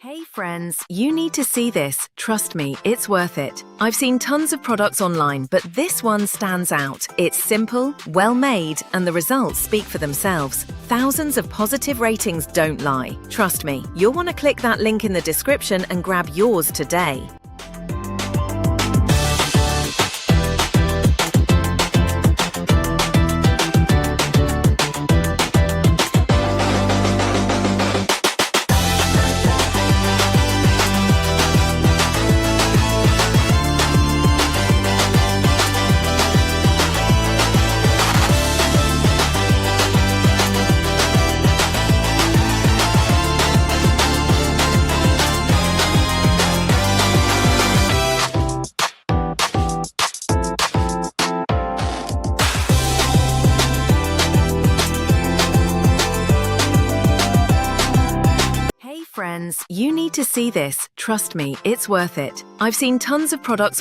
Hey friends, you need to see this. Trust me, it's worth it. I've seen tons of products online, but this one stands out. It's simple, well made, and the results speak for themselves. Thousands of positive ratings don't lie. Trust me, you'll want to click that link in the description and grab yours today. Friends, you need to see this. Trust me, it's worth it. I've seen tons of products online.